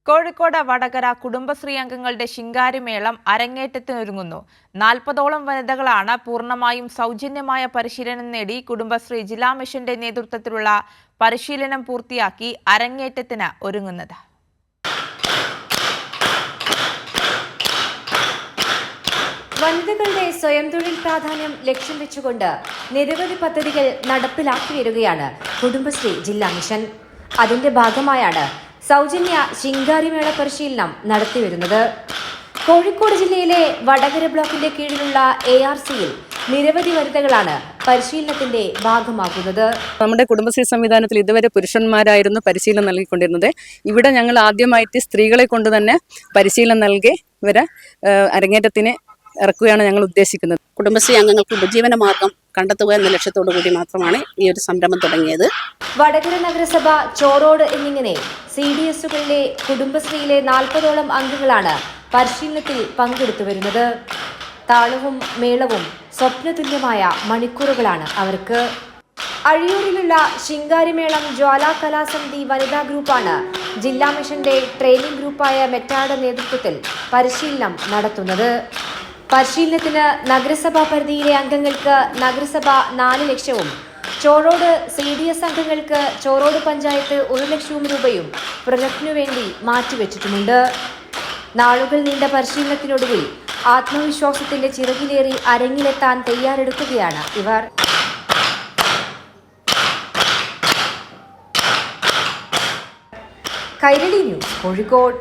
കോഴിക്കോട് വടകര കുടുംബശ്രീ അംഗങ്ങളുടെ ശിങ്കാരിമേളം അരങ്ങേറ്റത്തിനൊരുങ്ങുന്നു. 40ഓളം വനിതകളാണ് പൂർണ്ണമായും സൗജന്യമായ പരിശീലനം നേടി കുടുംബശ്രീ ജില്ലാ മിഷന്റെ നേതൃത്വത്തിലുള്ള പരിശീലനം പൂർത്തിയാക്കി അരങ്ങേറ്റത്തിന് ഒരുങ്ങുന്നത്. വനിതകളുടെ സ്വയം തൊഴിൽ പ്രാധാന്യം ലക്ഷ്യം വെച്ചുകൊണ്ട് നിരവധി പദ്ധതികൾ നടപ്പിലാക്കി വരികയാണ് കുടുംബശ്രീ ജില്ലാ മിഷൻ. അതിന്റെ ഭാഗമായാണ് സൗജന്യ ശിങ്കാരിമേള പരിശീലനം നടത്തിവരുന്നത്. കോഴിക്കോട് ജില്ലയിലെ വടകര ബ്ലോക്കിന്റെ കീഴിലുള്ള ARCയിൽ നിരവധി വനിതകളാണ് പരിശീലനത്തിന്റെ ഭാഗമാകുന്നത്. നമ്മുടെ കുടുംബശ്രീ സംവിധാനത്തിൽ ഇതുവരെ പുരുഷന്മാരായിരുന്നു പരിശീലനം നൽകിക്കൊണ്ടിരുന്നത്. ഇവിടെ ഞങ്ങൾ ആദ്യമായിട്ട് സ്ത്രീകളെ കൊണ്ട് തന്നെ പരിശീലനം നൽകി ഇവരെ അരങ്ങേറ്റത്തിന് ഇറക്കുകയാണ് ഞങ്ങൾ ഉദ്ദേശിക്കുന്നത്. കുടുംബശ്രീ അംഗങ്ങൾക്ക് ഉപജീവന മാർഗം കണ്ടെത്തുക എന്ന ലക്ഷ്യത്തോടു കൂടി മാത്രമാണ് ഈ ഒരു സംരംഭം തുടങ്ങിയത്. വടകര നഗരസഭ, ചോറോഡ് എന്നിങ്ങനെ CDSകളിലെ കുടുംബശ്രീയിലെ 40ഓളം അംഗങ്ങളാണ് പരിശീലനത്തിൽ പങ്കെടുത്തു വരുന്നത്. താളവും മേളവും സ്വപ്നതുല്യമായ മണിക്കൂറുകളാണ് അവർക്ക്. അഴിയൂരിലുള്ള ശിങ്കാരിമേളം ജ്വാല കലാസമിതി വനിതാ ഗ്രൂപ്പാണ് ജില്ലാ മിഷന്റെ ട്രെയിനിംഗ് ഗ്രൂപ്പായ മെറ്റായുടെ നേതൃത്വത്തിൽ പരിശീലനം നടത്തുന്നത്. പരിശീലനത്തിന് നഗരസഭാ പരിധിയിലെ അംഗങ്ങൾക്ക് നഗരസഭ 4 ലക്ഷവും ചോറോഡ് CDS അംഗങ്ങൾക്ക് ചോറോഡ് പഞ്ചായത്ത് 1 ലക്ഷവും രൂപയും പ്രൊജക്ടിനു വേണ്ടി മാറ്റിവെച്ചിട്ടുമുണ്ട്. നാളുകൾ നീണ്ട പരിശീലനത്തിനൊടുവിൽ ആത്മവിശ്വാസത്തിന്റെ ചിറകിലേറി അരങ്ങിലെത്താൻ തയ്യാറെടുക്കുകയാണ് ഇവർ. കൈരളി ന്യൂസ്, കോഴിക്കോട്.